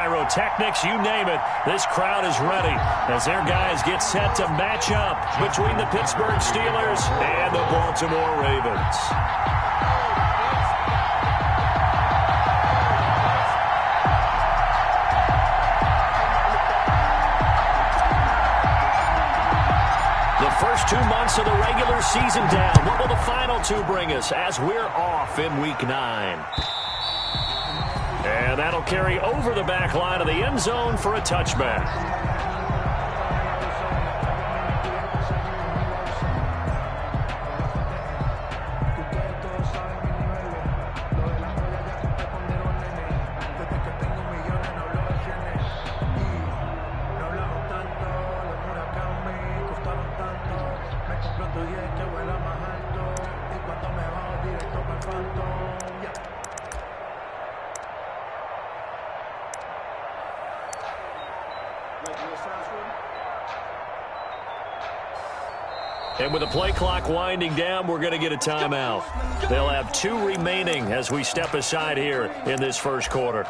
Pyrotechnics, you name it, this crowd is ready as their guys get set to match up between the Pittsburgh Steelers and the Baltimore Ravens. The first 2 months of the regular season down. What will the final two bring us as we're off in Week 9? And that'll carry over the back line of the end zone for a touchback. And with the play clock winding down, we're going to get a timeout. They'll have 2 remaining as we step aside here in this first quarter.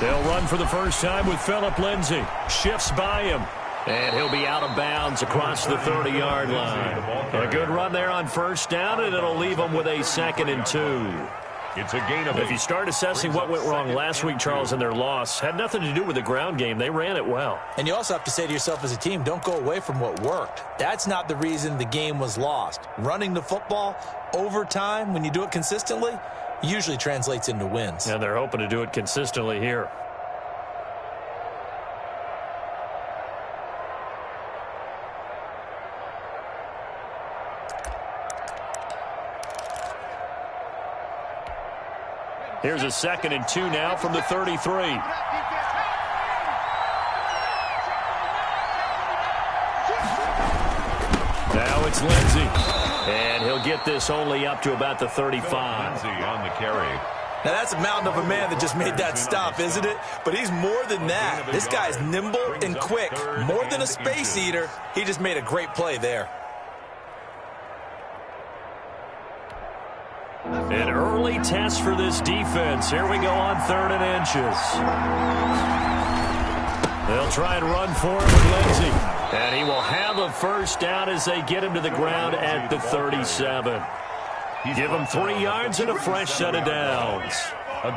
They'll run for the first time with Phillip Lindsay. Shifts by him. And he'll be out of bounds across the 30-yard line. A good run there on first down, and it'll leave them with a 2nd and 2. It's a gain of 8. If you start assessing what went wrong last week, Charles, in their loss, had nothing to do with the ground game. They ran it well. And you also have to say to yourself as a team, don't go away from what worked. That's not the reason the game was lost. Running the football over time, when you do it consistently, usually translates into wins. And they're hoping to do it consistently here. Here's a 2nd and 2 now from the 33. Now it's Lindsay. And he'll get this only up to about the 35. Lindsay on the carry. Now, that's a mountain of a man that just made that stop, isn't it? But he's more than that. This guy's nimble and quick. More than a space eater. He just made a great play there. An early test for this defense. Here we go on 3rd and inches. They'll try and run for it with Lindsay. And he will have a first down as they get him to the ground at the 37. Give him 3 yards and a fresh set of downs.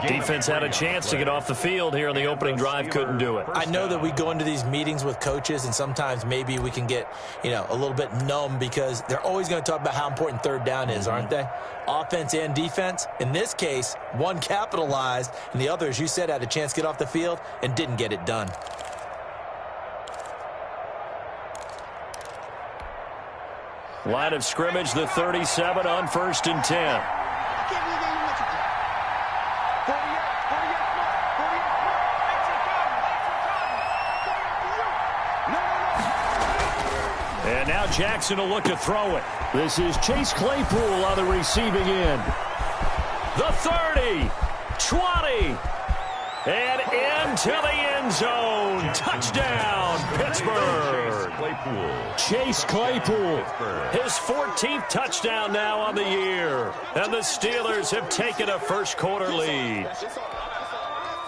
Defense had a chance to get off the field here on the opening drive, couldn't do it. I know that we go into these meetings with coaches, and sometimes maybe we can get, a little bit numb because they're always going to talk about how important 3rd down is, aren't they? Offense and defense. In this case, one capitalized, and the other, as you said, had a chance to get off the field and didn't get it done. Line of scrimmage, the 37 on 1st and 10. And now Jackson will look to throw it. This is Chase Claypool on the receiving end. The 30, 20, and into the end zone. Touchdown, Pittsburgh. Chase Claypool, his 14th touchdown now on the year. And the Steelers have taken a first-quarter lead.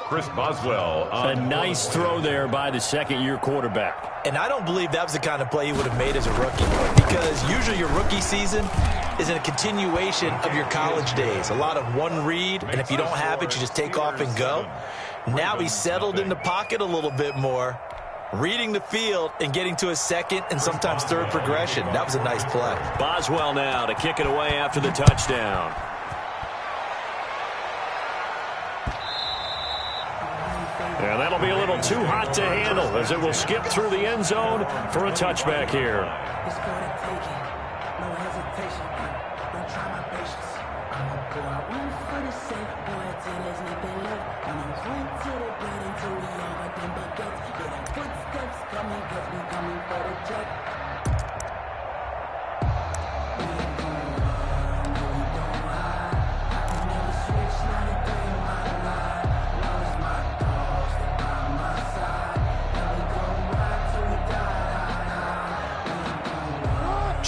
Chris Boswell. A nice throw there by the second-year quarterback. And I don't believe that was the kind of play he would have made as a rookie, because usually your rookie season is a continuation of your college days. A lot of one read, and if you don't have it, you just take off and go. Now he's settled in the pocket a little bit more, reading the field and getting to a 2nd and sometimes 3rd progression. That was a nice play. Boswell now to kick it away after the touchdown. And that'll be a little too hot to handle as it will skip through the end zone for a touchback here. No hesitation. Don't try my patience. I'm gonna pour out one for the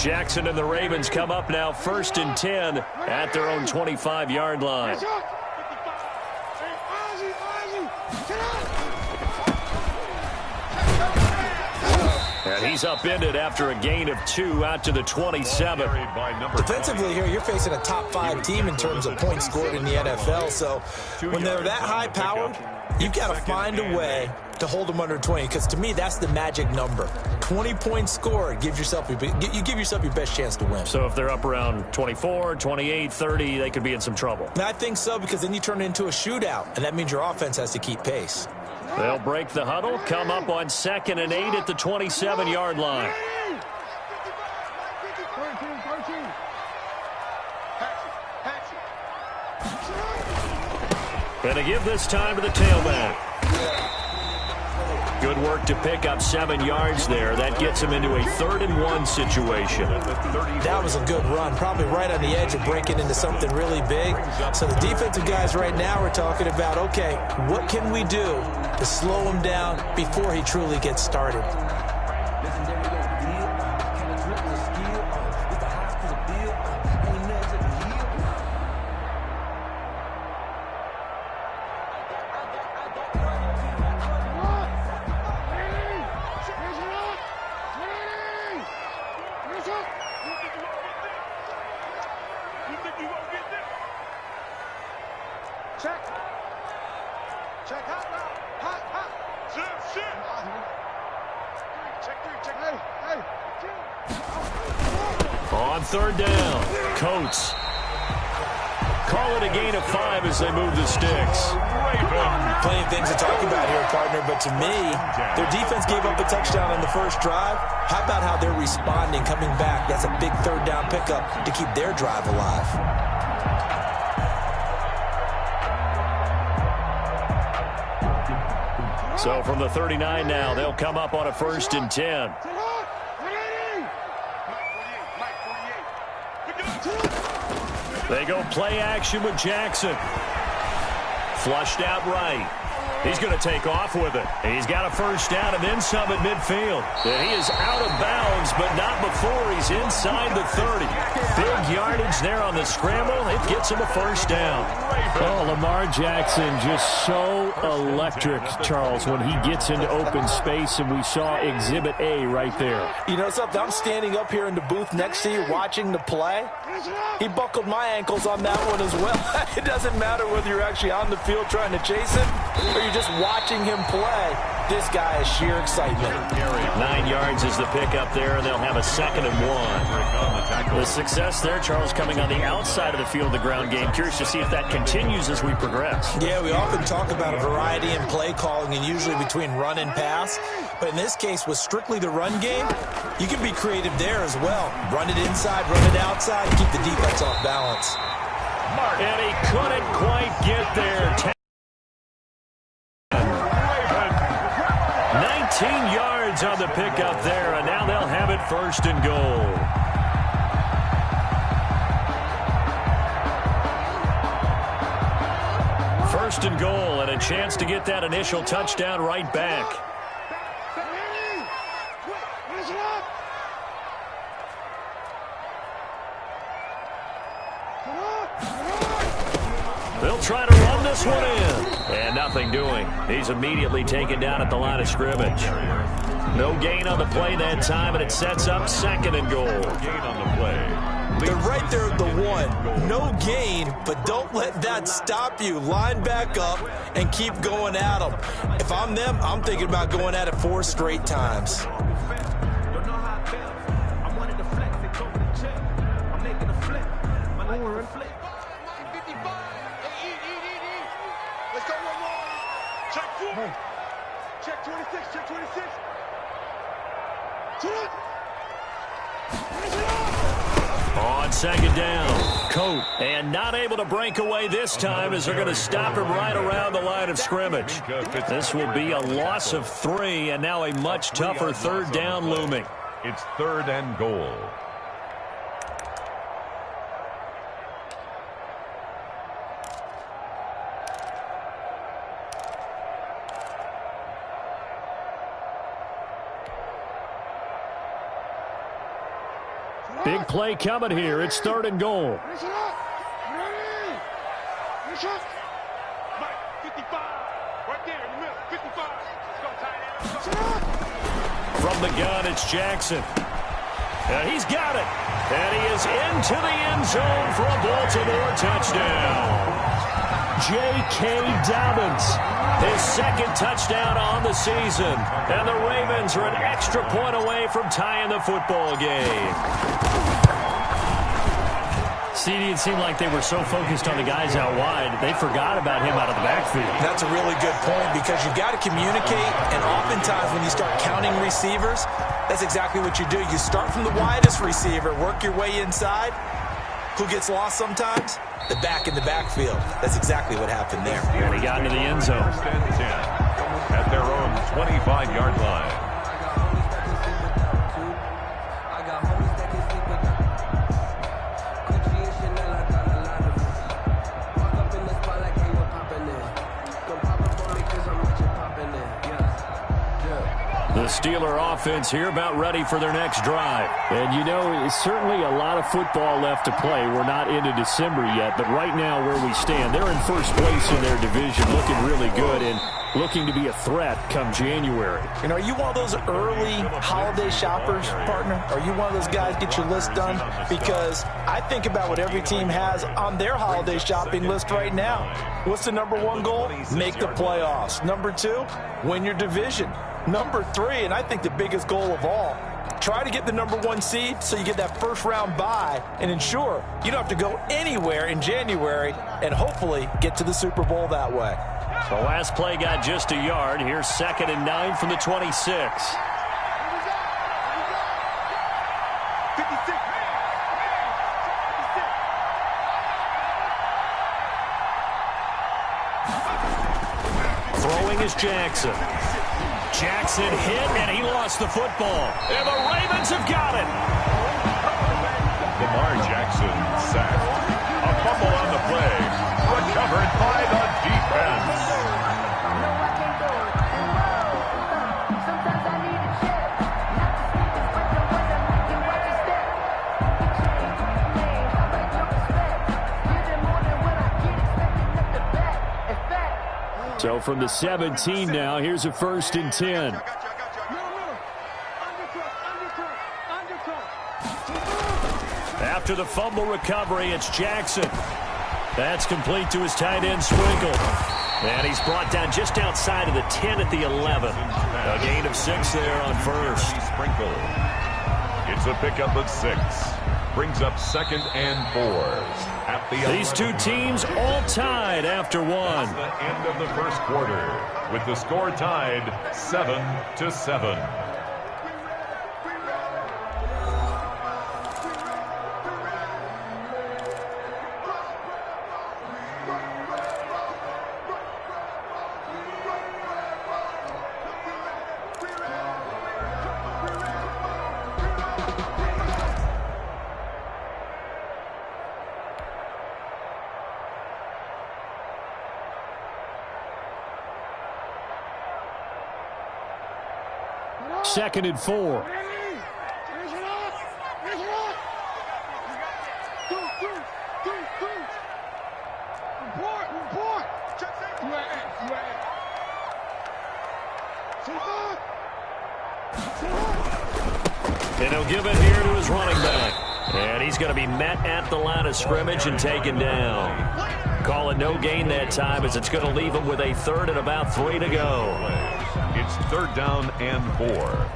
Jackson and the Ravens come up now 1st and 10 at their own 25-yard line. And he's upended after a gain of 2 out to the 27. Defensively here, you're facing a top 5 team in terms of points scored in the NFL. So when they're that high-powered, you've got to find a way to hold them under 20, because to me, that's the magic number. 20 points scored gives yourself you give yourself your best chance to win. So if they're up around 24, 28, 30, they could be in some trouble. And I think so, because then you turn it into a shootout, and that means your offense has to keep pace. They'll break the huddle, come up on 2nd and 8 at the 27-yard line. And to give this time to the tailback. Good work to pick up 7 yards there. That gets him into a 3rd and 1 situation. That was a good run, probably right on the edge of breaking into something really big. So the defensive guys right now are talking about, okay, what can we do to slow him down before he truly gets started? On 3rd down, Coates. Call it a gain of 5 as they move the sticks. Plenty of things to talk about here, partner, but to me, their defense gave up a touchdown on the first drive. How about how they're responding, coming back? That's a big 3rd down pickup to keep their drive alive. So from the 39 now, they'll come up on a 1st and 10. They go play action with Jackson. Flushed out right. He's going to take off with it. He's got a 1st down and then some at midfield. And he is out of bounds, but not before he's inside the 30. Big yardage there on the scramble. It gets him a 1st down. Oh, Lamar Jackson just so electric, Charles, when he gets into open space, and we saw Exhibit A right there. You know something? I'm standing up here in the booth next to you watching the play. He buckled my ankles on that one as well. It doesn't matter whether you're actually on the field trying to chase him or you're just watching him play. This guy is sheer excitement. 9 yards is the pickup there, and they'll have a 2nd and 1. The success there, Charles, coming on the outside of the field, the ground game. Curious to see if that continues as we progress. Yeah, we often talk about a variety in play calling, and usually between run and pass. But in this case, with strictly the run game, you can be creative there as well. Run it inside, run it outside, keep the defense off balance. And he couldn't quite get there. 19 yards on the pickup there, and now they'll have it 1st and goal. First and goal, and a chance to get that initial touchdown right back. They'll try to run this one in. And nothing doing. He's immediately taken down at the line of scrimmage. No gain on the play that time, and it sets up 2nd and goal. Gain on the play. They're right there at the 1. No gain, but don't let that stop you. Line back up and keep going at them. If I'm them, I'm thinking about going at it 4 straight times. Check 26, check 26. On 2nd down, coat. And not able to break away this time as they're going to stop him right around the line of scrimmage. This will be a loss of 3, and now a much tougher third down looming. It's 3rd and goal. Big play coming here. It's 3rd and goal. From the gun, it's Jackson. And he's got it. And he is into the end zone for a Baltimore touchdown. J.K. Dobbins, his 2nd touchdown on the season. And the Ravens are an extra point away from tying the football game. CD, it seemed like they were so focused on the guys out wide, they forgot about him out of the backfield. That's a really good point because you've got to communicate, and oftentimes when you start counting receivers, that's exactly what you do. You start from the widest receiver, work your way inside. Who gets lost sometimes? The back in the backfield. That's exactly what happened there. And he got into the end zone. 1st and 10 at their own 25-yard line. The Steeler offense here about ready for their next drive. And, you know, it's certainly a lot of football left to play. We're not into December yet, but right now where we stand, they're in first place in their division, looking really good and looking to be a threat come January. And are you one of those early holiday shoppers, partner? Are you one of those guys get your list done? Because I think about what every team has on their holiday shopping list right now. What's the #1 goal? Make the playoffs. #2, win your division. #3, and I think the biggest goal of all, try to get the #1 seed so you get that first-round bye and ensure you don't have to go anywhere in January and hopefully get to the Super Bowl that way. The last play got just a yard. Here's 2nd and 9 from the 26. Throwing is Jackson. Jackson hit, and he lost the football. And the Ravens have got it. Lamar Jackson sacked. A fumble on the play. Recovered by the defense. So from the 17 now, here's a 1st and 10. After the fumble recovery, it's Jackson. That's complete to his tight end, Sprinkle. And he's brought down just outside of the 10 at the 11. A gain of 6 there on first. Sprinkle. It's a pickup of 6. Brings up 2nd and 4. At the These two teams all tied after 1. The end of the first quarter with the score tied 7-7. Second and 4. And he'll give it here to his running back. And he's going to be met at the line of scrimmage and taken down. Call it no gain that time as it's going to leave him with a 3rd and about 3 to go. It's 3rd down and 4.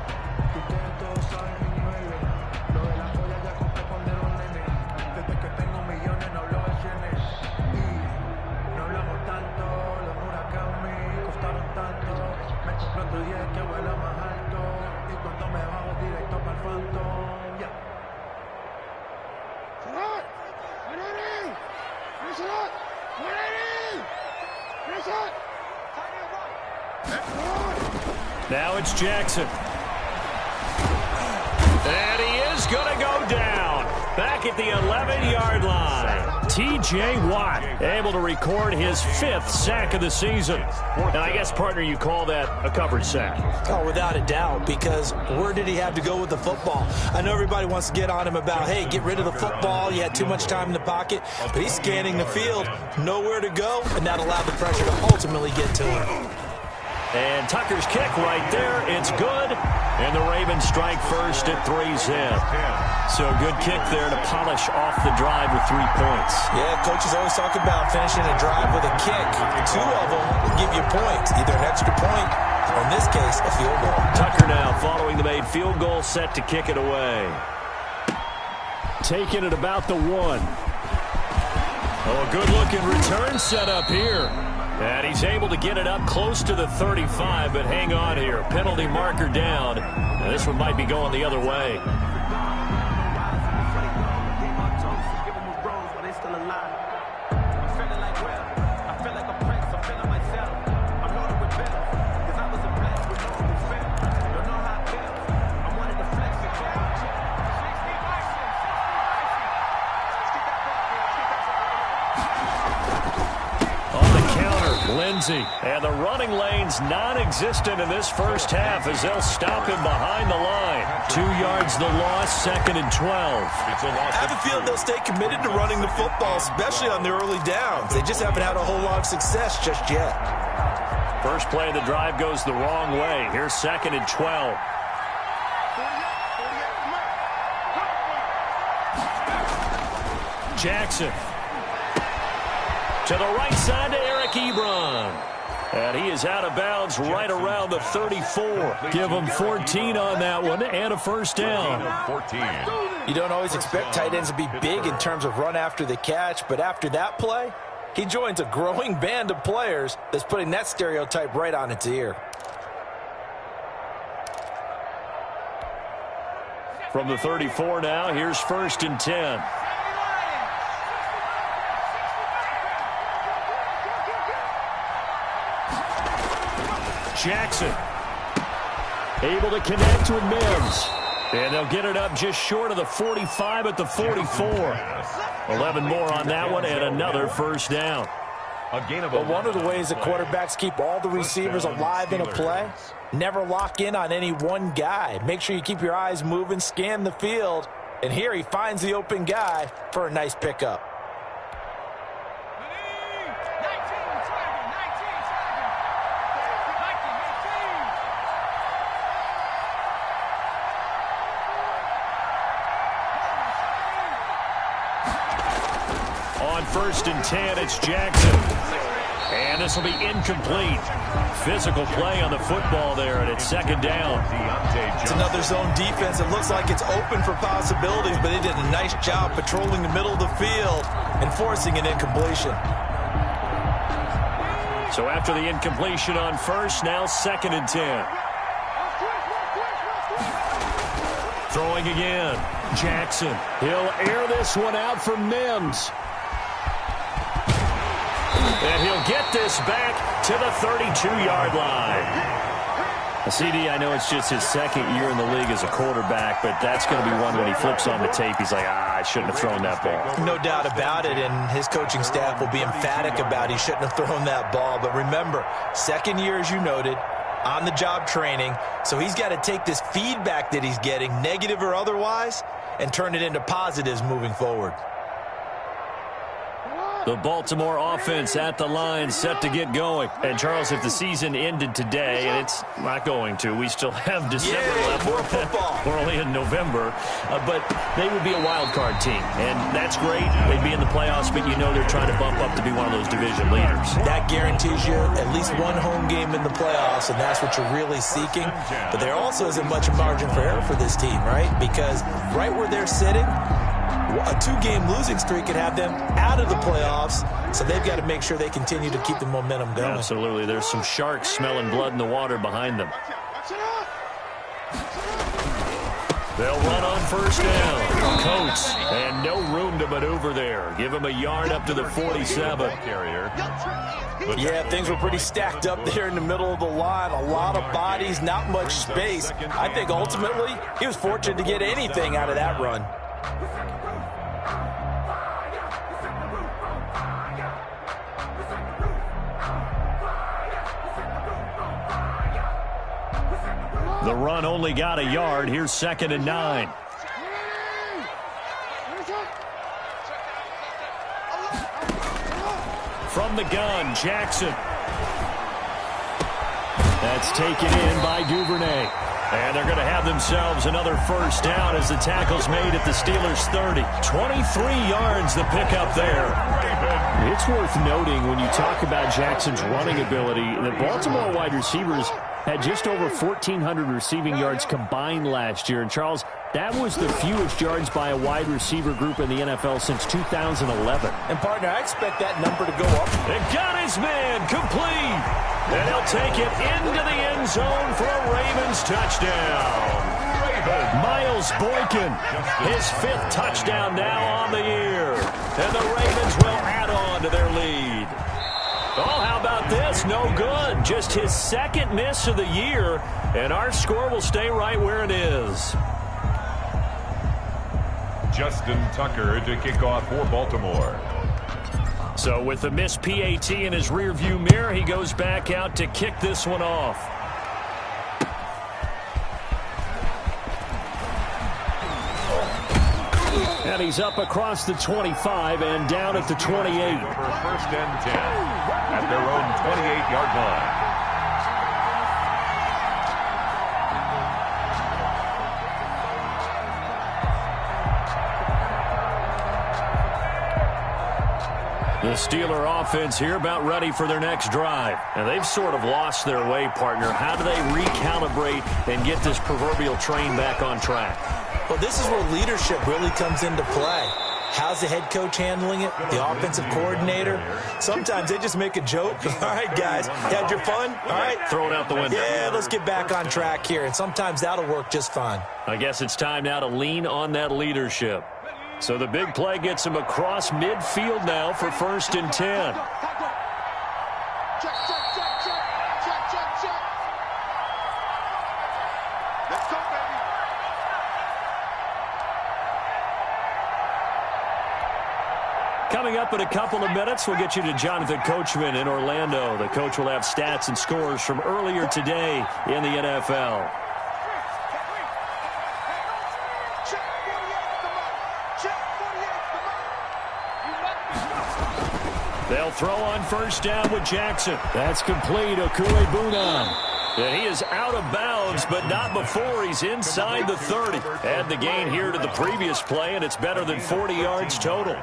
Now it's Jackson. And he is going to go down. Back at the 11-yard line. T.J. Watt able to record his 5th sack of the season. And I guess, partner, you call that a covered sack. Oh, without a doubt, because where did he have to go with the football? I know everybody wants to get on him about, hey, get rid of the football. You had too much time in the pocket. But he's scanning the field, nowhere to go, and that allowed the pressure to ultimately get to him. And Tucker's kick right there. It's good. And the Ravens strike first at 3-zip. So a good kick there to polish off the drive with 3 points. Yeah, coaches always talk about finishing a drive with a kick. 2 of them will give you points, either an extra point or, in this case, a field goal. Tucker now following the made field goal, set to kick it away. Taking it about the 1. Oh, a good-looking return set up here. And he's able to get it up close to the 35, but hang on here. Penalty marker down. And this one might be going the other way. And the running lane's non-existent in this first half as they'll stop him behind the line. 2 yards the loss, 2nd and 12. I have a feeling they'll stay committed to running the football, especially on the early downs. They just haven't had a whole lot of success just yet. First play of the drive goes the wrong way. Here's 2nd and 12. Jackson. To the right side to Eric Ebron. And he is out of bounds right around the 34. Give him 14 on that one and a first down. You don't always expect tight ends to be big in terms of run after the catch, but after that play, he joins a growing band of players that's putting that stereotype right on its ear. From the 34 now, here's 1st and 10. Jackson able to connect with Mims. And they'll get it up just short of the 45 at the 44. 11 more on that one and another first down. But one of the ways the quarterbacks keep all the receivers alive in a play, never lock in on any one guy. Make sure you keep your eyes moving, scan the field. And here he finds the open guy for a nice pickup. On 1st and 10, it's Jackson. And this will be incomplete. Physical play on the football there, and it's 2nd down. It's another zone defense. It looks like it's open for possibilities, but they did a nice job patrolling the middle of the field and forcing an incompletion. So after the incompletion on 1st, now 2nd and 10. Throwing again. Jackson. He'll air this one out for Mims. And he'll get this back to the 32-yard line. CD, I know it's just his 2nd year in the league as a quarterback, but that's going to be one when he flips on the tape. He's like, I shouldn't have thrown that ball. No doubt about it, and his coaching staff will be emphatic about he shouldn't have thrown that ball. But remember, 2nd year, as you noted, on-the-job training, so he's got to take this feedback that he's getting, negative or otherwise, and turn it into positives moving forward. The Baltimore offense at the line, set to get going. And, Charles, if the season ended today, and it's not going to, we still have December left. More football. We're only in November. But they would be a wild card team, and that's great. They'd be in the playoffs, but you know they're trying to bump up to be one of those division leaders. That guarantees you at least one home game in the playoffs, and that's what you're really seeking. But there also isn't much margin for error for this team, right? Because right where they're sitting, a 2-game losing streak could have them out of the playoffs, so they've got to make sure they continue to keep the momentum going. Absolutely. There's some sharks smelling blood in the water behind them. They'll run on first down. Coates, and no room to maneuver there. Give him a yard up to the 47. Yeah, things were pretty stacked up there in the middle of the line. A lot of bodies, not much space. I think ultimately he was fortunate to get anything out of that run. The run only got a yard. Here's 2nd and 9. From the gun, Jackson. That's taken in by Duvernay. And they're going to have themselves another first down as the tackle's made at the Steelers' 30. 23 yards the pickup there. It's worth noting when you talk about Jackson's running ability, the Baltimore wide receivers had just over 1,400 receiving yards combined last year. And, Charles, that was the fewest yards by a wide receiver group in the NFL since 2011. And, partner, I expect that number to go up. They got his man complete. And he'll take it into the end zone for a Ravens touchdown. Miles Boykin, his 5th touchdown now on the year. And the Ravens will add on to their lead. Oh, how about this? No good. Just his 2nd miss of the year, and our score will stay right where it is. Justin Tucker to kick off for Baltimore. So with the missed PAT in his rearview mirror, he goes back out to kick this one off. And he's up across the 25 and down at the 28. For 1st and 10 at their own 28-yard line. The Steeler offense here about ready for their next drive. And they've sort of lost their way, partner. How do they recalibrate and get this proverbial train back on track? Well, this is where leadership really comes into play. How's the head coach handling it? The offensive coordinator? Sometimes they just make a joke. All right, guys, had your fun? All right. Throw it out the window. Yeah, let's get back on track here. And sometimes that'll work just fine. I guess it's time now to lean on that leadership. So the big play gets him across midfield now for 1st and 10. Let's go, baby. Coming up in a couple of minutes, we'll get you to Jonathan Coachman in Orlando. The coach will have stats and scores from earlier today in the NFL. They'll throw on first down with Jackson. That's complete. Okuebunan. And he is out of bounds, but not before he's inside the 30. Add the gain here to the previous play, and it's better than 40 yards total.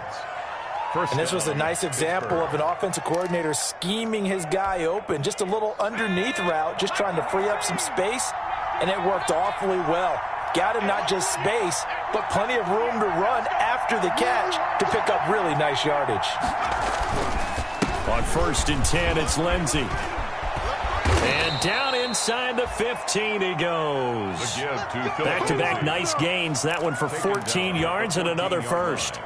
And this was a nice example of an offensive coordinator scheming his guy open. Just a little underneath route, just trying to free up some space, and it worked awfully well. Got him not just space, but plenty of room to run after the catch to pick up really nice yardage. On 1st and 10, it's Lindsey. And down inside the 15 he goes. Back-to-back nice gains. That one for 14 yards and another first.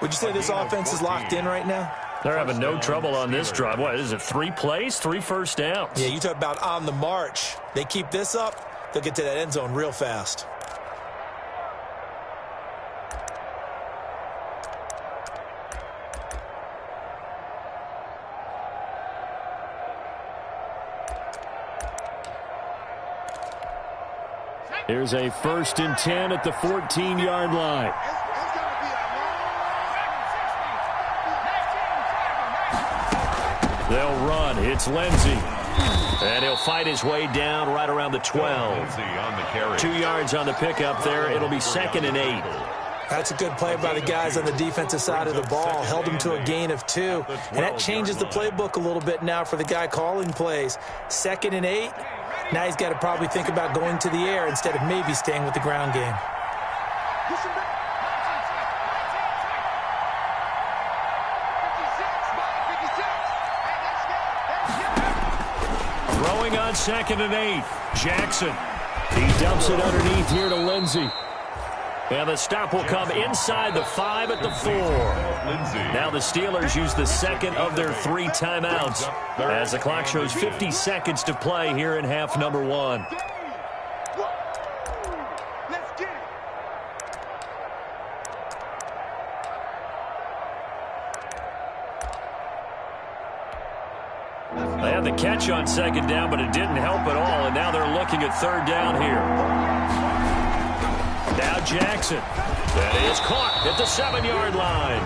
Would you say this offense is locked in right now? They're having no trouble on this drive. What is it, 3 plays, 3 first downs? Yeah, you talk about on the march. They keep this up, they'll get to that end zone real fast. Here's a 1st and 10 at the 14-yard line. They'll run. It's Lindsey. And he'll fight his way down right around the 12. 2 yards on the pickup there. It'll be 2nd and 8. That's a good play by the guys on the defensive side of the ball. Held him to a gain of 2. And that changes the playbook a little bit now for the guy calling plays. 2nd and 8. Now he's got to probably think about going to the air instead of maybe staying with the ground game. Throwing on 2nd and 8. Jackson. He dumps it underneath here to Lindsey. And the stop will come inside the 5 at the 4. Now the Steelers use the second of their 3 timeouts as the clock shows 50 seconds to play here in half number 1. They had the catch on second down, but it didn't help at all, and now they're looking at third down here. Now Jackson. That is caught at the 7-yard line.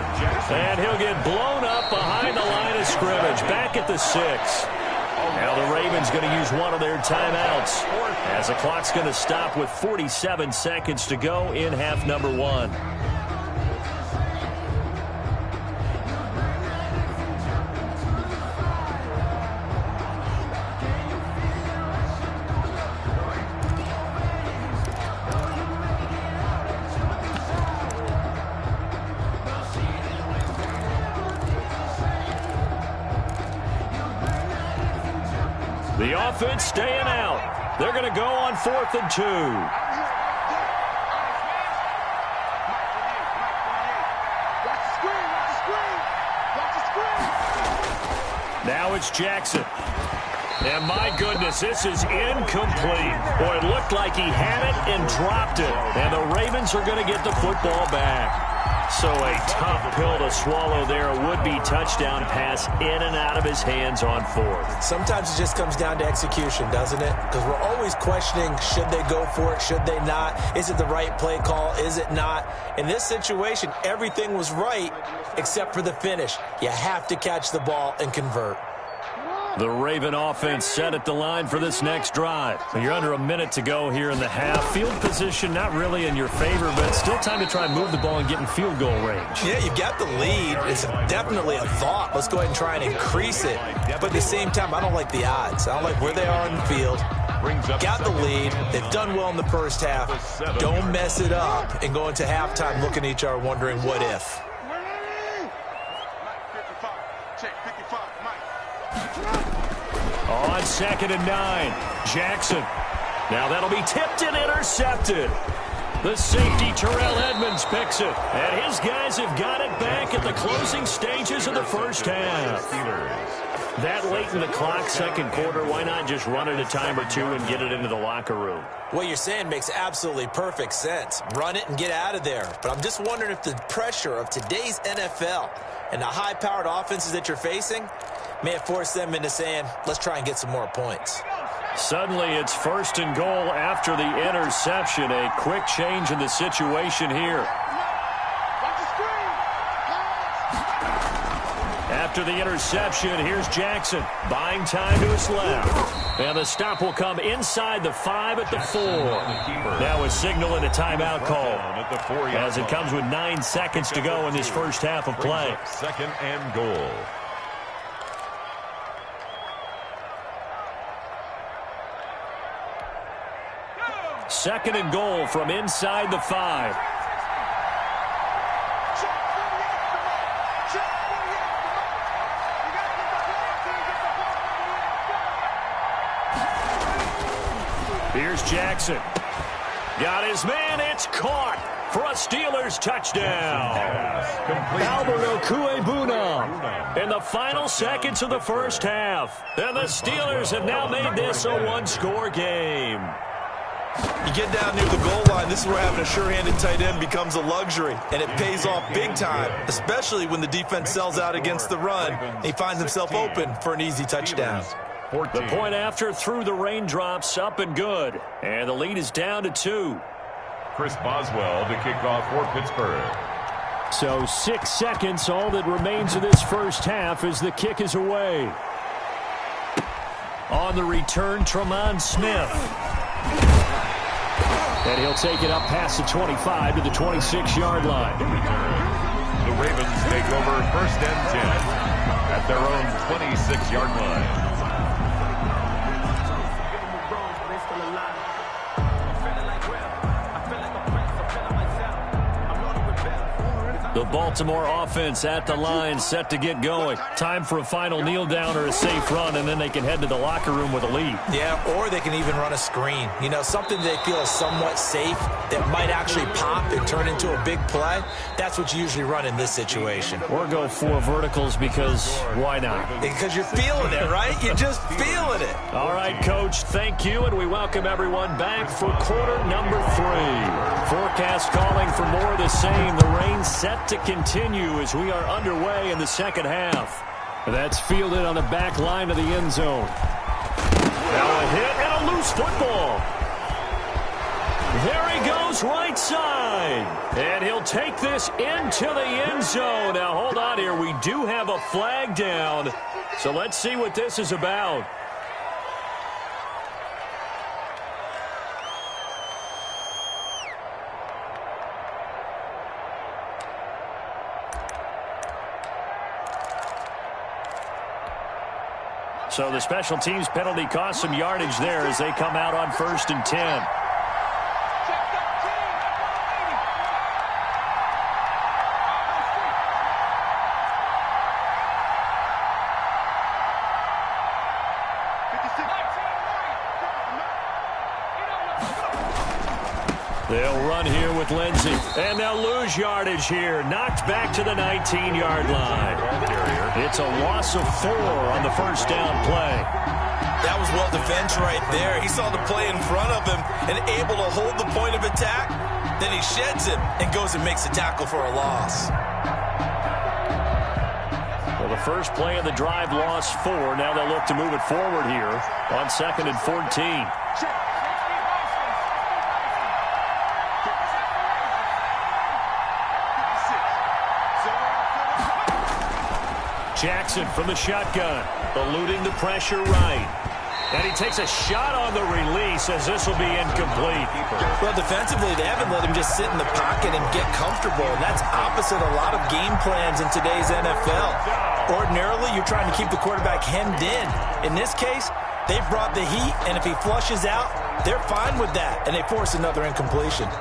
And he'll get blown up behind the line of scrimmage, back at the 6. Now the Ravens going to use one of their timeouts as the clock's going to stop with 47 seconds to go in half number 1. The offense staying out. They're going to go on 4th and 2. Now it's Jackson. And my goodness, this is incomplete. Boy, it looked like he had it and dropped it. And the Ravens are going to get the football back. So a tough pill to swallow there. A would-be touchdown pass in and out of his hands on 4th. Sometimes it just comes down to execution, doesn't it? Because we're always questioning, should they go for it, should they not? Is it the right play call, is it not? In this situation, everything was right except for the finish. You have to catch the ball and convert. The Raven offense set at the line for this next drive. You're under a minute to go here in the half. Field position not really in your favor, but still time to try and move the ball and get in field goal range. Yeah, you've got the lead. It's definitely a thought. Let's go ahead and try and increase it. But at the same time, I don't like the odds. I don't like where they are in the field. Got the lead. They've done well in the first half. Don't mess it up and go into halftime looking at each other wondering what if. On 2nd and 9, Jackson. Now that'll be tipped and intercepted. The safety, Terrell Edmonds, picks it. And his guys have got it back at the closing stages of the first half. That late in the clock, second quarter, why not just run it a time or two and get it into the locker room? What you're saying makes absolutely perfect sense. Run it and get out of there. But I'm just wondering if the pressure of today's NFL and the high-powered offenses that you're facing may have forced them into saying, let's try and get some more points. Suddenly it's 1st and goal after the interception. A quick change in the situation here. After the interception, here's Jackson. Buying time to his left. And the stop will come inside the 5 at the 4. Now a signal and a timeout call as it comes with 9 seconds to go in this first half of play. 2nd and goal. Second and goal from inside the 5. Here's Jackson. Got his man. It's caught for a Steelers touchdown. Albert Okuebuna in the final seconds of the first half. And the Steelers have now made this a one-score game. You get down near the goal line, this is where having a sure-handed tight end becomes a luxury, and it pays off big time, especially when the defense sells out against the run, and he finds himself open for an easy touchdown. The point after through the raindrops, up and good, and the lead is down to 2. Chris Boswell to kick off for Pittsburgh. So 6 seconds, all that remains of this first half as the kick is away. On the return, Tremont Smith. And he'll take it up past the 25 to the 26-yard line. The Ravens take over 1st and 10 at their own 26-yard line. The Baltimore offense at the line, set to get going. Time for a final kneel down or a safe run, and then they can head to the locker room with a lead. Yeah, or they can even run a screen. You know, something they feel is somewhat safe that might actually pop and turn into a big play. That's what you usually run in this situation. Or go 4 verticals because why not? Because you're feeling it, right? You're just feeling it. All right, Coach, thank you, and we welcome everyone back for quarter number 3. Forecast calling for more of the same. The rain set to continue as we are underway in the second half. That's fielded on the back line of the end zone. Now a hit and a loose football. There he goes right side. And he'll take this into the end zone. Now hold on here. We do have a flag down. So let's see what this is about. So the special teams penalty cost some yardage there as they come out on 1st and 10. They'll run here with Lindsey, and they'll lose yardage here. Knocked back to the 19-yard line. It's a loss of 4 on the first down play. That was well defense right there. He saw the play in front of him and able to hold the point of attack. Then he sheds him and goes and makes a tackle for a loss. Well, the first play of the drive lost 4. Now they'll look to move it forward here on 2nd and 14. Jackson from the shotgun, eluding the pressure right. And he takes a shot on the release as this will be incomplete. Well, defensively, they haven't let him just sit in the pocket and get comfortable, and that's opposite a lot of game plans in today's NFL. Ordinarily, you're trying to keep the quarterback hemmed in. In this case, they've brought the heat, and if he flushes out, they're fine with that, and they force another incompletion.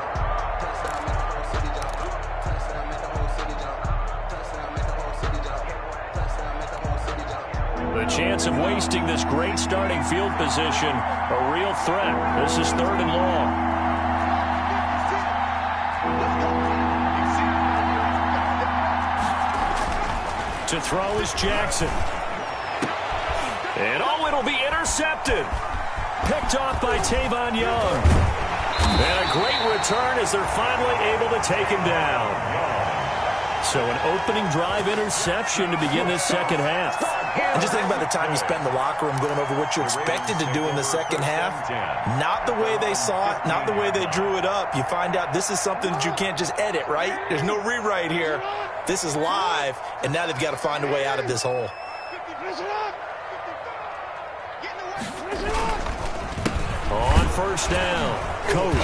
The chance of wasting this great starting field position, a real threat. This is 3rd and long. To throw is Jackson. And oh, it'll be intercepted. Picked off by Tavon Young. And a great return as they're finally able to take him down. So an opening drive interception to begin this second half. And just think about the time you spend in the locker room going over what you expected to do in the second half. Not the way they saw it, not the way they drew it up. You find out this is something that you can't just edit, right? There's no rewrite here. This is live, and now they've got to find a way out of this hole. On 1st down, Cody.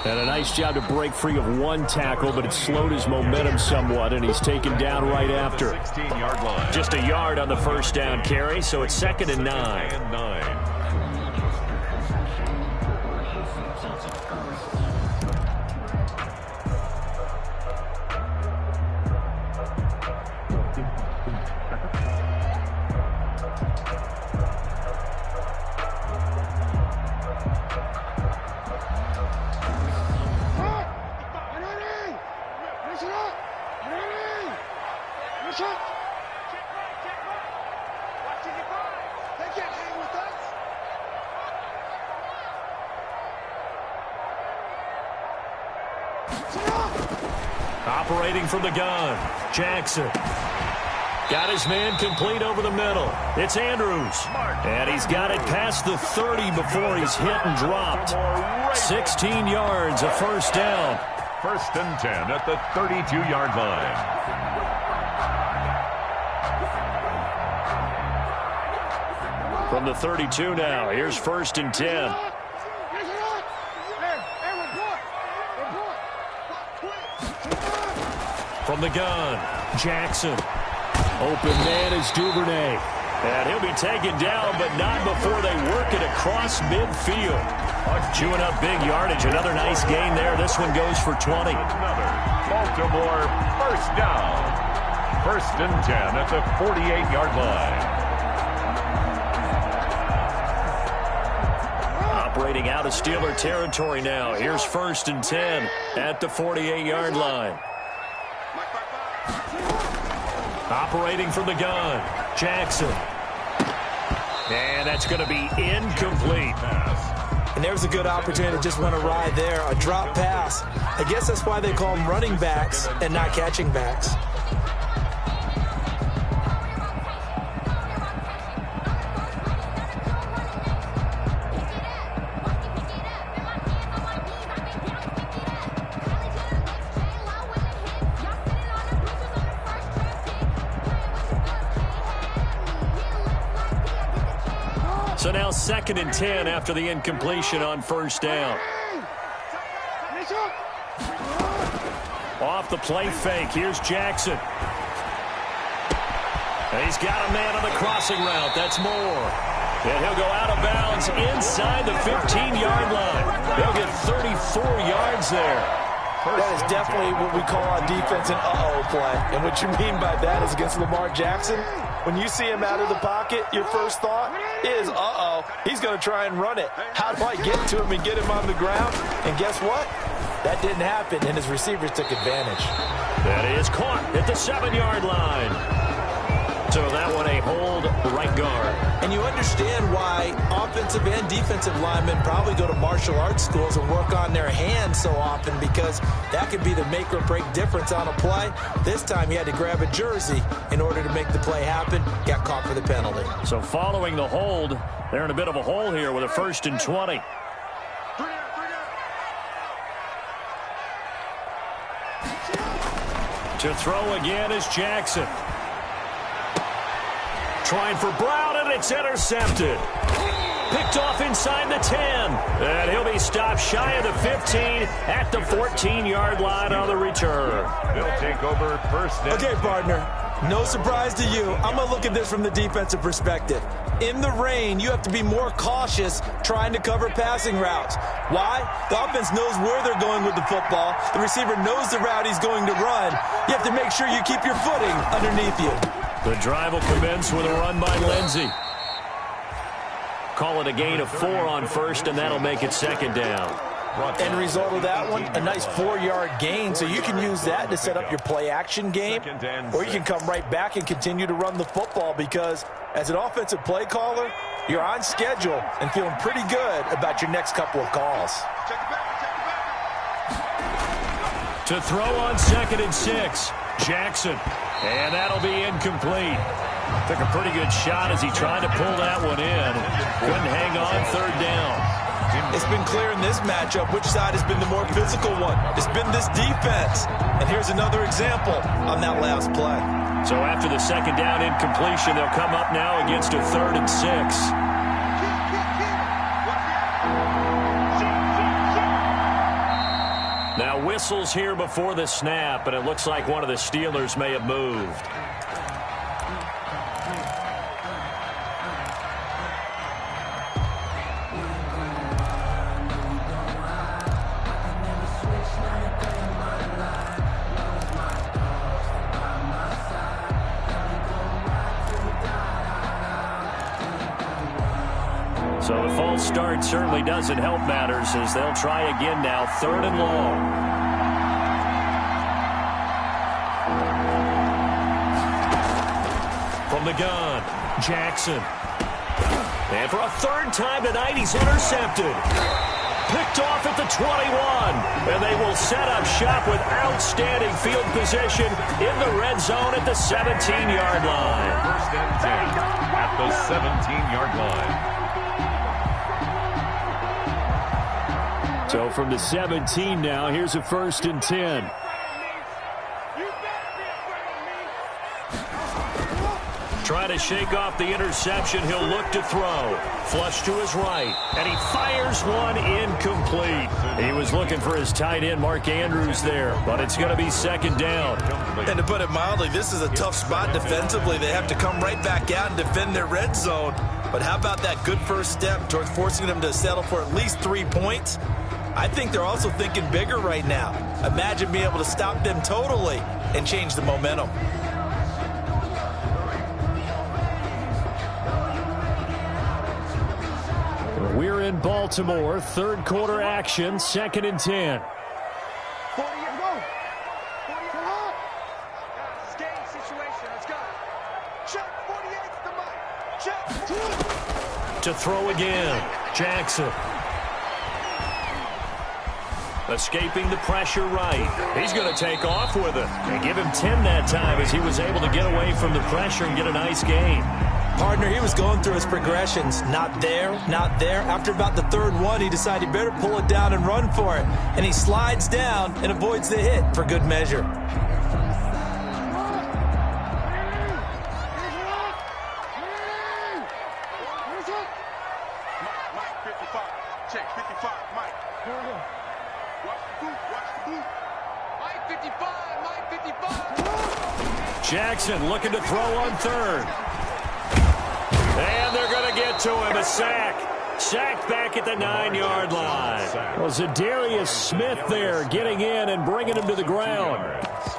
And a nice job to break free of 1 tackle, but it slowed his momentum somewhat, and he's taken down right after. Just a yard on the first down carry, so it's 2nd and 9. Operating from the gun, Jackson. Got his man complete over the middle. It's Andrews. And he's got it past the 30 before he's hit and dropped. 16 yards, a first down. 1st and 10 at the 32-yard line. From the 32 now, here's 1st and 10. From the gun, Jackson. Open man is Duvernay. And he'll be taken down, but not before they work it across midfield. Chewing up big yardage. Another nice gain there. This one goes for 20. Another Baltimore first down. 1st and 10 at the 48-yard line. Operating out of Steeler territory now. Here's 1st and 10 at the 48-yard line. Operating from the gun, Jackson. And that's going to be incomplete. And there's a good opportunity to just went awry there. A drop pass. I guess that's why they call them running backs and not catching backs. So now 2nd and 10 after the incompletion on 1st down. Off the play fake. Here's Jackson. And he's got a man on the crossing route. That's Moore. And he'll go out of bounds inside the 15-yard line. They'll get 34 yards there. That is definitely what we call on defense an uh-oh play. And what you mean by that is against Lamar Jackson, when you see him out of the pocket, your first thought is, uh-oh, he's going to try and run it. How do I get to him and get him on the ground? And guess what? That didn't happen, and his receivers took advantage. That is caught at the 7-yard line. So that one a hold right guard. And you understand why offensive and defensive linemen probably go to martial arts schools and work on their hands so often, because that could be the make or break difference on a play. This time he had to grab a jersey in order to make the play happen. Got caught for the penalty. So following the hold, they're in a bit of a hole here with a 1st and 20. To throw again is Jackson. Trying for Brown, and it's intercepted. Picked off inside the 10. And he'll be stopped shy of the 15 at the 14-yard line on the return. They'll take over 1st and Okay, partner. No surprise to you. I'm going to look at this from the defensive perspective. In the rain, you have to be more cautious trying to cover passing routes. Why? The offense knows where they're going with the football. The receiver knows the route he's going to run. You have to make sure you keep your footing underneath you. The drive will commence with a run by Lindsey. Call it a gain of 4 on 1st, and that'll make it 2nd down. End result of that one, a nice 4-yard gain, so you can use that to set up your play-action game, or you can come right back and continue to run the football, because as an offensive play caller, you're on schedule and feeling pretty good about your next couple of calls. To throw on 2nd and 6, Jackson. And that'll be incomplete. Took a pretty good shot as he tried to pull that one in. Couldn't hang on 3rd down. It's been clear in this matchup which side has been the more physical one. It's been this defense. And here's another example on that last play. So after the 2nd down incompletion, they'll come up now against a 3rd and 6. Now whistles here before the snap, and it looks like one of the Steelers may have moved. So the false start certainly doesn't help matters, as they'll try again now, 3rd and long. From the gun, Jackson. And for a 3rd time tonight, he's intercepted. Picked off at the 21. And they will set up shop with outstanding field position in the red zone at the 17-yard line. 1st and 10 at the 17-yard line. So from the 17 now, here's a 1st and try to shake off the interception. He'll look to throw. Flush to his right. And he fires one incomplete. He was looking for his tight end, Mark Andrews, there. But it's going to be second down. And to put it mildly, this is a tough spot defensively. They have to come right back out and defend their red zone. But how about that good first step towards forcing them to settle for at least 3 points? I think they're also thinking bigger right now. Imagine being able to stop them totally and change the momentum. We're in Baltimore. Third quarter action. 2nd and 10. 40 and go. 40 and go. It's game situation. Let's go. Check 48's the mic. Check. To throw again. Jackson. Escaping the pressure right. He's going to take off with it. And give him 10 that time as he was able to get away from the pressure and get a nice gain. Partner, he was going through his progressions. Not there, not there. After about the third one, he decided he better pull it down and run for it. And he slides down and avoids the hit for good measure. Mike 55. Check 55. Mike. Watch the boot. Watch the boot. Mike 55. Mike 55. Jackson looking to throw on third. And they're going to get to him. A sack. Sacked back at the 9-yard line. Well, Zadarius Smith there getting in and bringing him to the ground.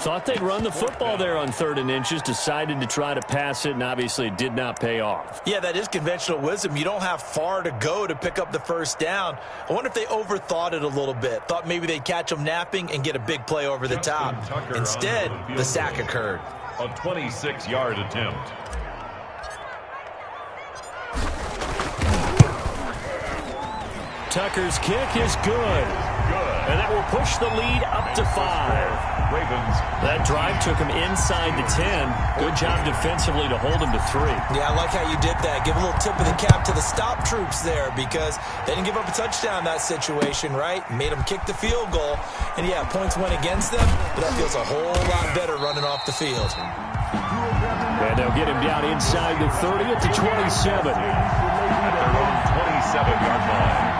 Thought they'd run the football there on 3rd and inches. Decided to try to pass it, and obviously it did not pay off. Yeah, that is conventional wisdom. You don't have far to go to pick up the first down. I wonder if they overthought it a little bit. Thought maybe they'd catch him napping and get a big play over the top. Instead, the sack occurred. A 26-yard attempt. Tucker's kick is good. And that will push the lead up to 5. Ravens. That drive took him inside the 10. Good job defensively to hold him to 3. Yeah, I like how you did that. Give a little tip of the cap to the stop troops there because they didn't give up a touchdown in that situation, right? Made them kick the field goal. And, yeah, points went against them, but that feels a whole lot better running off the field. And they'll get him down inside the 30 at the 27. At their own 27-yard line.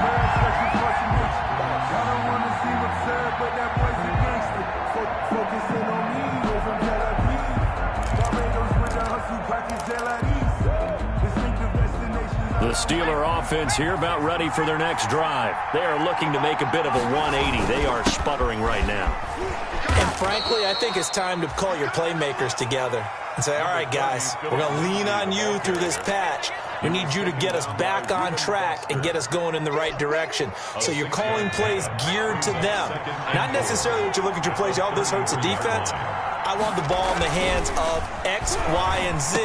The Steeler offense here about ready for their next drive. They are looking to make a bit of a 180. They are sputtering right now. And frankly, I think it's time to call your playmakers together and say, all right, guys, we're going to lean on you through this patch. We need you to get us back on track and get us going in the right direction. So you're calling plays geared to them. Not necessarily what you look at your plays, oh, this hurts the defense. I want the ball in the hands of X, Y, and Z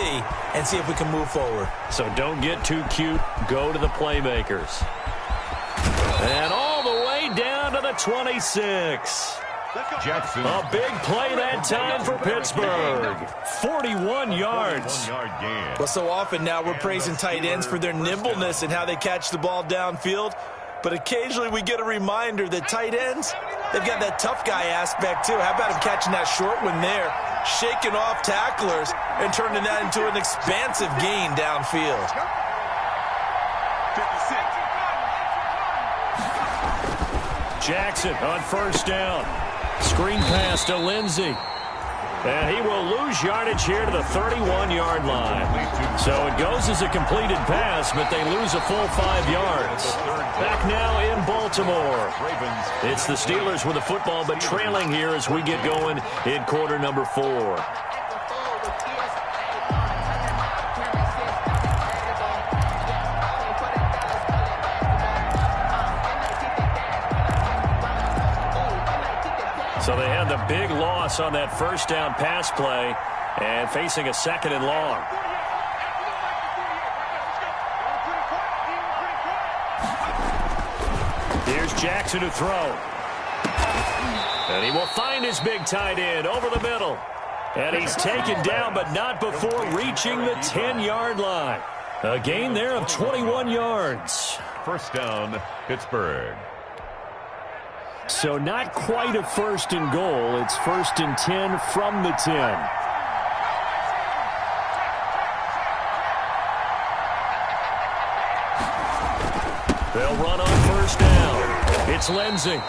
and see if we can move forward. So don't get too cute. Go to the playmakers. And all the way down to the 26. Jackson. A big play that time for Pittsburgh. 41 yards. 1-yard gain. Well, so often now we're praising tight ends for their nimbleness and how they catch the ball downfield. But occasionally we get a reminder that tight ends, they've got that tough guy aspect too. How about him catching that short one there, shaking off tacklers, and turning that into an expansive gain downfield. 56. Jackson on first down. Screen pass to Lindsey. And he will lose yardage here to the 31-yard line. So it goes as a completed pass, but they lose a full 5 yards. Back now in Baltimore. It's the Steelers with the football, but trailing here as we get going in quarter number 4. So they had the big loss on that first down pass play and facing a 2nd and long. Here's Jackson to throw. And he will find his big tight end over the middle. And he's taken down, but not before reaching the 10-yard line. A gain there of 21 yards. First down, Pittsburgh. So not quite a 1st and goal. It's 1st and 10 from the 10. They'll run on first down. It's Lindsey.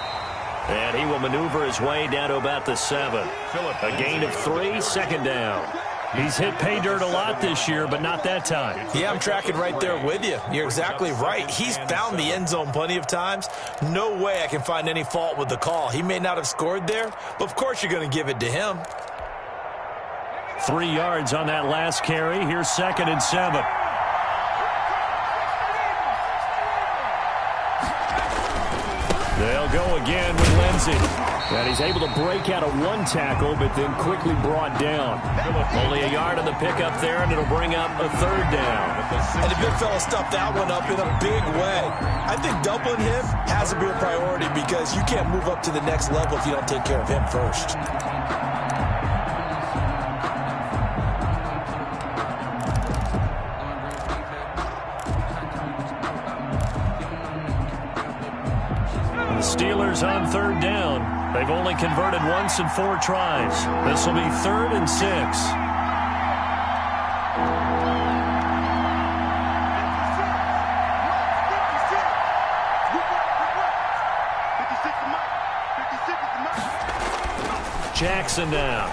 And he will maneuver his way down to about the 7. A gain of 3, second down. He's hit pay dirt a lot this year, but not that time. Yeah, I'm tracking right there with you. You're exactly right. He's found the end zone plenty of times. No way I can find any fault with the call. He may not have scored there, but of course you're going to give it to him. 3 yards on that last carry. Here's 2nd and 7. They'll go again with Lindsey. And he's able to break out of 1 tackle, but then quickly brought down. Only a yard on the pickup there, and it'll bring up a 3rd down. And the big fella stuffed that one up in a big way. I think doubling him has to be a priority because you can't move up to the next level if you don't take care of him first. Steelers on 3rd down. They've only converted once in 4 tries. This will be 3rd and 6. Jackson now.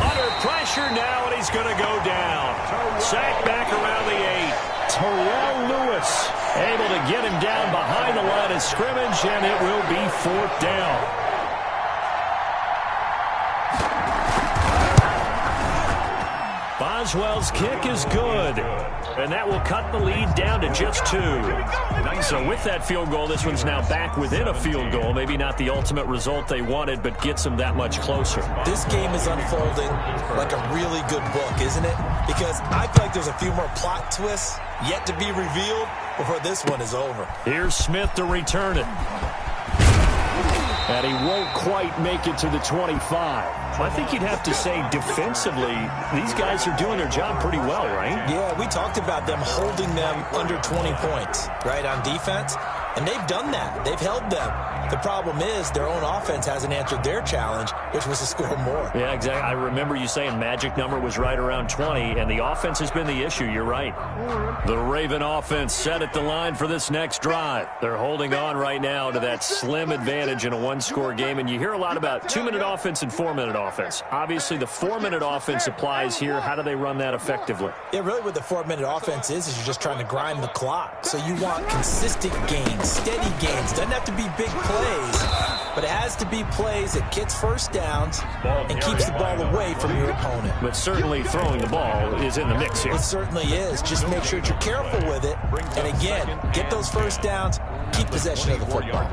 Under pressure now, and he's going to go down. Sacked back around the 8. Terrell Lewis able to get him down behind the line of scrimmage, and it will be 4th down. Boswell's kick is good, and that will cut the lead down to just 2. So with that field goal, this one's now back within a field goal. Maybe not the ultimate result they wanted, but gets them that much closer. This game is unfolding like a really good book, isn't it? Because I feel like there's a few more plot twists yet to be revealed before this one is over. Here's Smith to return it. And he won't quite make it to the 25. I think you'd have to say defensively, these guys are doing their job pretty well, right? Yeah, we talked about them holding them under 20 points, right, on defense. And they've done that. They've held them. The problem is their own offense hasn't answered their challenge, which was to score more. Yeah, exactly. I remember you saying magic number was right around 20, and the offense has been the issue. You're right. The Raven offense set at the line for this next drive. They're holding on right now to that slim advantage in a 1-score game, and you hear a lot about 2-minute offense and 4-minute offense. Obviously, the 4-minute offense applies here. How do they run that effectively? Yeah, really what the 4-minute offense is you're just trying to grind the clock. So you want consistent gains, steady gains. Doesn't have to be big plays, but it has to be plays that gets first downs and keeps the ball away from your opponent. But certainly throwing the ball is in the mix here. It certainly is. Just make sure that you're careful with it. And again, get those first downs, keep possession of the football.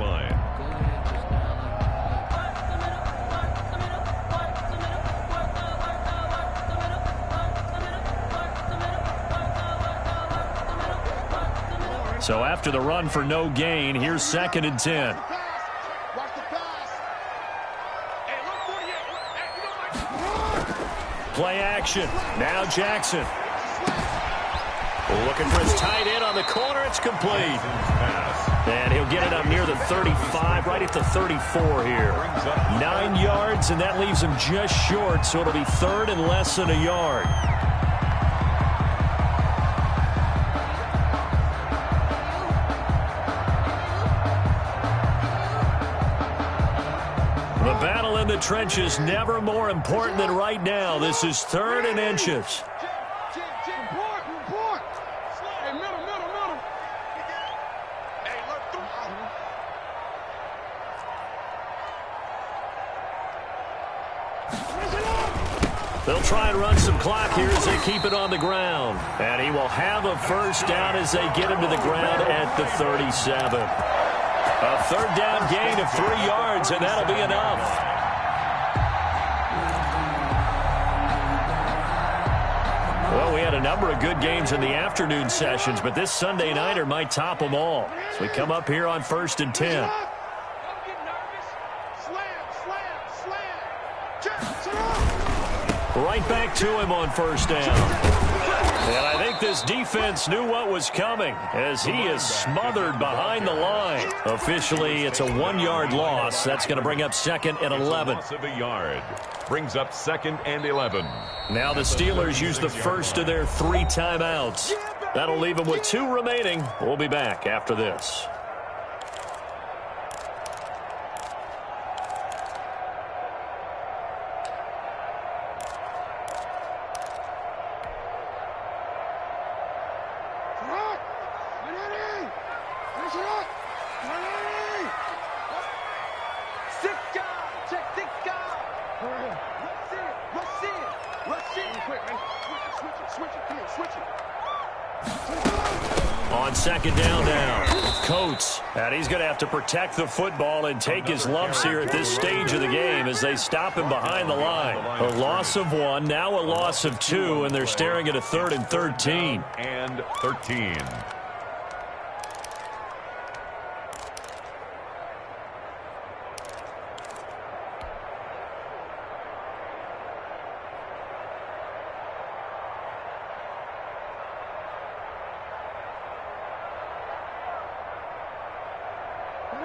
So after the run for no gain, here's 2nd and 10. Play action. Now Jackson. Looking for his tight end on the corner. It's complete. And he'll get it up near the 35, right at the 34 here. 9 yards, and that leaves him just short, so it'll be 3rd and less than a yard. The battle in the trenches never more important than right now. This is 3rd and inches. They'll try and run some clock here as they keep it on the ground. And he will have a first down as they get him to the ground at the 37. A 3rd down gain of 3 yards, and that'll be enough. Well, we had a number of good games in the afternoon sessions, but this Sunday nighter might top them all. So we come up here on 1st and 10. Right back to him on 1st down. And I think this defense knew what was coming as he is smothered behind the line. Officially, it's a 1-yard loss. That's going to bring up 2nd and 11. Loss of a yard. Brings up 2nd and 11. Now the Steelers use the first of their 3 timeouts. That'll leave him with 2 remaining. We'll be back after this. On second down now, Coates. And he's going to have to protect the football and take his lumps here at this stage of the game as they stop him behind the line. A loss of 1, now a loss of 2, and they're staring at a 3rd and 13. And 13.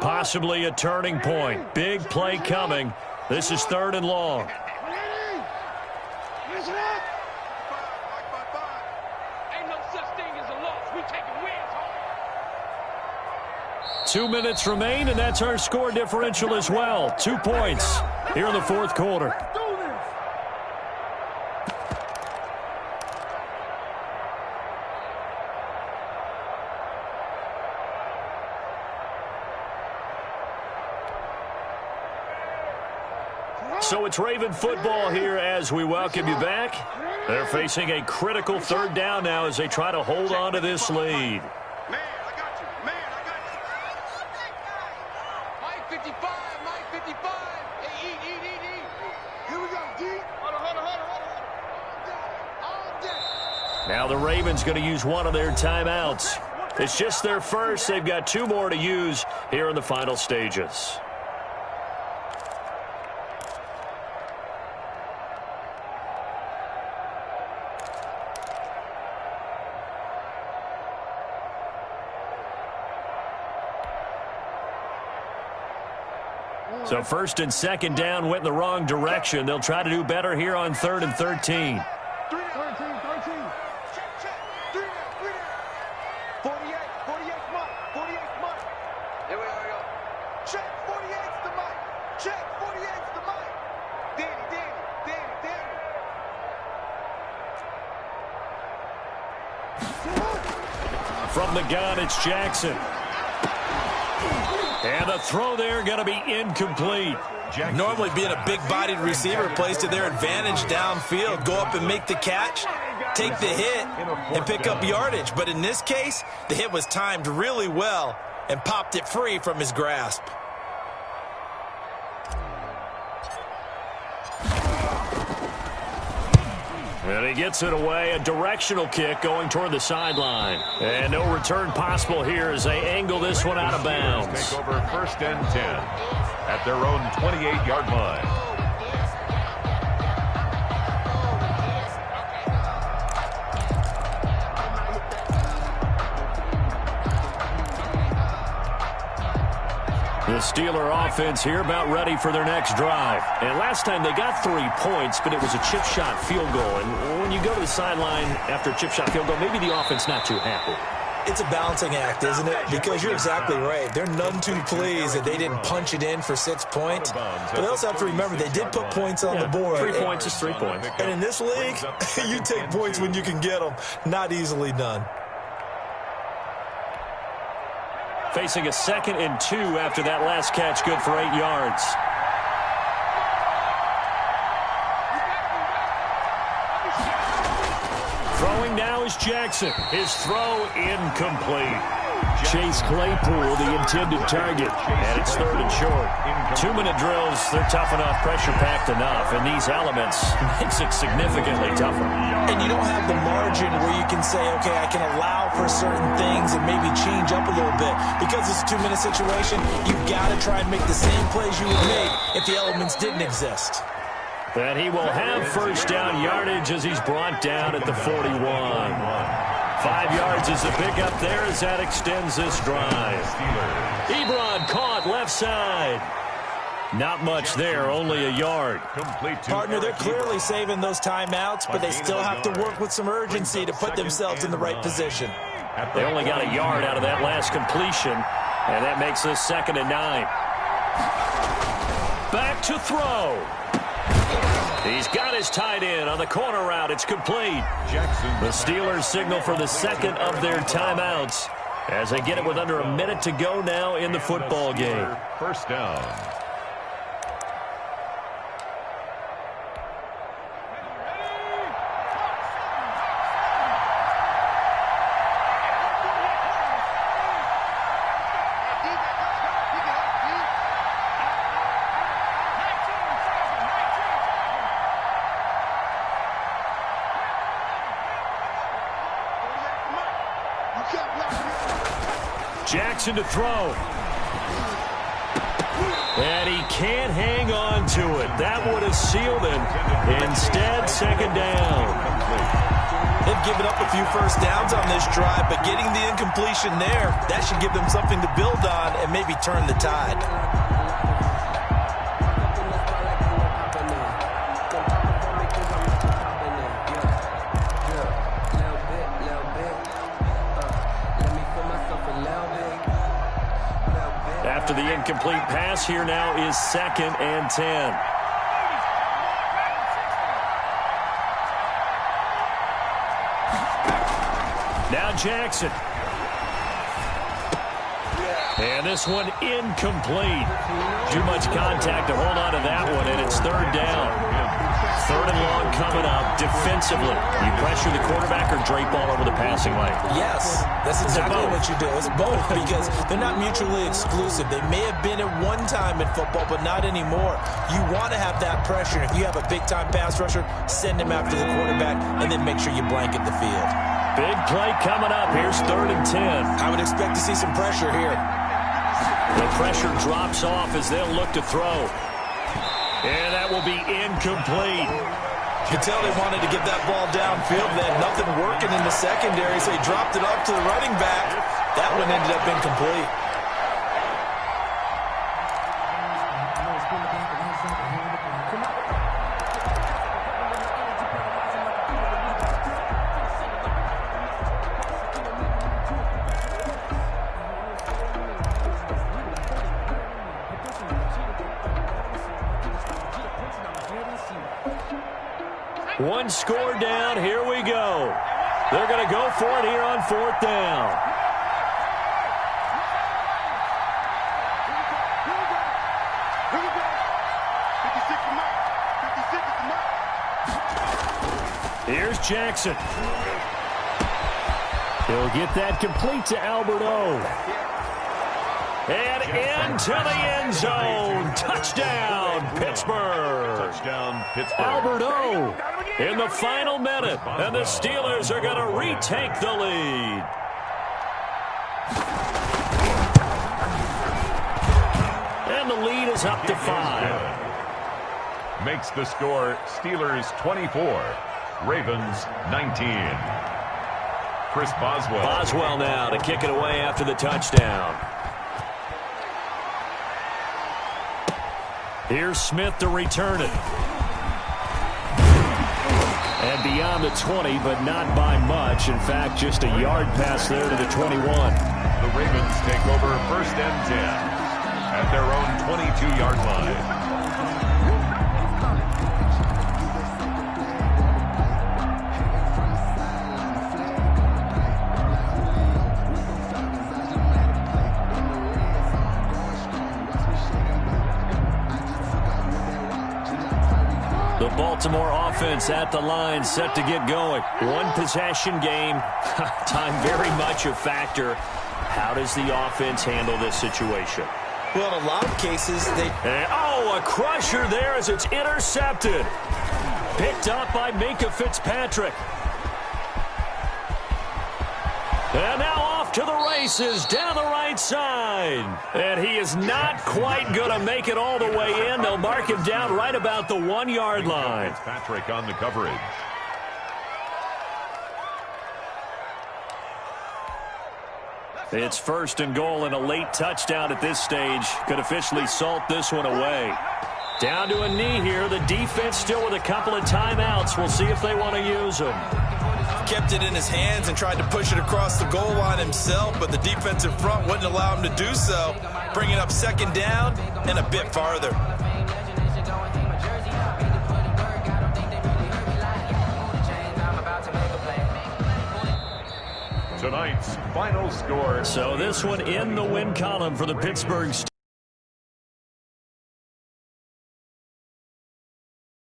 Possibly a turning point. Big play coming. This is 3rd and long. Ain't no such thing as a loss. We taking wins home. 2 minutes remain, and that's our score differential as well. 2 points here in the 4th quarter. So it's Raven football here as we welcome you back. They're facing a critical 3rd down now as they try to hold on to this lead. Man, I got you. Man, I got you. Mike 55, Mike 55. Hey, eat. Here we go, D. Hold on. Now the Ravens going to use one of their timeouts. It's just their first. They've got 2 more to use here in the final stages. So 1st and 2nd down went in the wrong direction. They'll try to do better here on 3rd and 13. 13. Check. 48, Mike. 48, Mike. Here we go. Check, 48's the Mike. Check, 48's the Mike. Danny. From the gun, it's Jackson. And the throw there going to be incomplete. Normally being a big-bodied receiver plays to their advantage downfield. Go up and make the catch, take the hit, and pick up yardage. But in this case, the hit was timed really well and popped it free from his grasp. And he gets it away. A directional kick going toward the sideline. And no return possible here as they angle this one out of bounds. Take over 1st and 10 at their own 28-yard line. The Steeler offense here about ready for their next drive. And last time they got 3 points, but it was a chip shot field goal. And when you go to the sideline after a chip shot field goal, maybe the offense not too happy. It's a balancing act, isn't it? Because you're exactly right. They're none too pleased that they didn't punch it in for 6 points. But they also have to remember they did put points on the board. 3 points is 3 points. And in this league, you take points when you can get them. Not easily done. Facing a 2nd and 2 after that last catch, good for 8 yards. Throwing now is Jackson. His throw incomplete. Chase Claypool, the intended target, and it's 3rd and short. 2-minute drills, they're tough enough, pressure-packed enough, and these elements makes it significantly tougher. And you don't have the margin where you can say, okay, I can allow for certain things and maybe change up a little bit. Because it's a 2-minute situation, you've got to try and make the same plays you would make if the elements didn't exist. And he will have 1st down yardage as he's brought down at the 41. 5 yards is the pickup there as that extends this drive. Ebron caught left side. Not much there, only a yard. Partner, they're clearly saving those timeouts, but they still have to work with some urgency to put themselves in the right position. They only got a yard out of that last completion, and that makes this 2nd and 9. Back to throw. He's got his tight end on the corner route. It's complete. The Steelers signal for the 2nd of their timeouts as they get it with under a minute to go now in the football game. First down. Jackson to throw. And he can't hang on to it. That would have sealed him. Instead, 2nd down. They've given up a few first downs on this drive, but getting the incompletion there, that should give them something to build on and maybe turn the tide. After the incomplete pass, here now is 2nd and 10. Now Jackson. And this one incomplete. Too much contact to hold on to that one, and it's 3rd down. 3rd and long coming up defensively. You pressure the quarterback or drape all over the passing lane? Yes, that's exactly what you do. It's both because they're not mutually exclusive. They may have been at one time in football, but not anymore. You want to have that pressure. If you have a big-time pass rusher, send him after the quarterback, and then make sure you blanket the field. Big play coming up. Here's 3rd and 10. I would expect to see some pressure here. The pressure drops off as they'll look to throw. And that will be incomplete. You could tell they wanted to get that ball downfield. They had nothing working in the secondary, so they dropped it off to the running back. That one ended up incomplete. One score down. Here we go. They're going to go for it here on 4th down. Here's Jackson. He'll get that complete to Albert O. And into the end zone. Touchdown, Pittsburgh. Touchdown, Pittsburgh. Albert O in the final minute. And the Steelers are going to retake the lead. And the lead is up to 5. Makes the score Steelers 24, Ravens 19. Chris Boswell. Boswell now to kick it away after the touchdown. Here's Smith to return it. And beyond the 20, but not by much. In fact, just a yard pass there to the 21. The Ravens take over 1st and 10 at their own 22-yard line. The Baltimore offense at the line, set to get going. One possession game. Time very much a factor. How does the offense handle this situation? Well, in a lot of cases, a crusher there as it's intercepted. Picked up by Minkah Fitzpatrick. And now off to the races down the right side. And he is not quite going to make it all the way in. They'll mark him down right about the 1-yard line. Fitzpatrick on the coverage. It's first and goal, and a late touchdown at this stage could officially salt this one away. Down to a knee here. The defense still with a couple of timeouts. We'll see if they want to use them. Kept it in his hands and tried to push it across the goal line himself, but the defensive front wouldn't allow him to do so, bringing up second down and a bit farther. Tonight's final score. So this one in the win column for the Pittsburgh Steelers.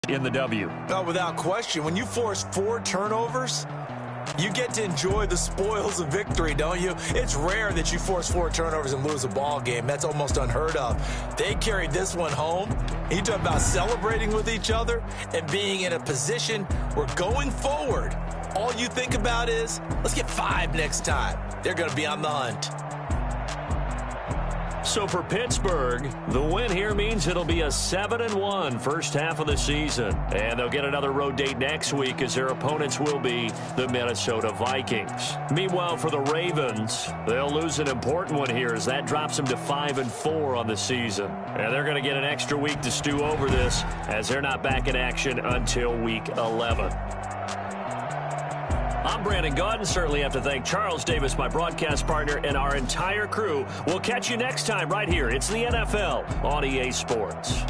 In the W. Oh, without question. When you force 4 turnovers, you get to enjoy the spoils of victory, don't you? It's rare that you force 4 turnovers and lose a ball game. That's almost unheard of. They carried this one home. You talk about celebrating with each other and being in a position where going forward, all you think about is, let's get 5 next time. They're going to be on the hunt. So for Pittsburgh, the win here means it'll be a 7-1 first half of the season. And they'll get another road date next week as their opponents will be the Minnesota Vikings. Meanwhile, for the Ravens, they'll lose an important one here as that drops them to 5-4 on the season. And they're going to get an extra week to stew over this as they're not back in action until week 11. I'm Brandon Gaudin. Certainly have to thank Charles Davis, my broadcast partner, and our entire crew. We'll catch you next time right here. It's the NFL on EA Sports.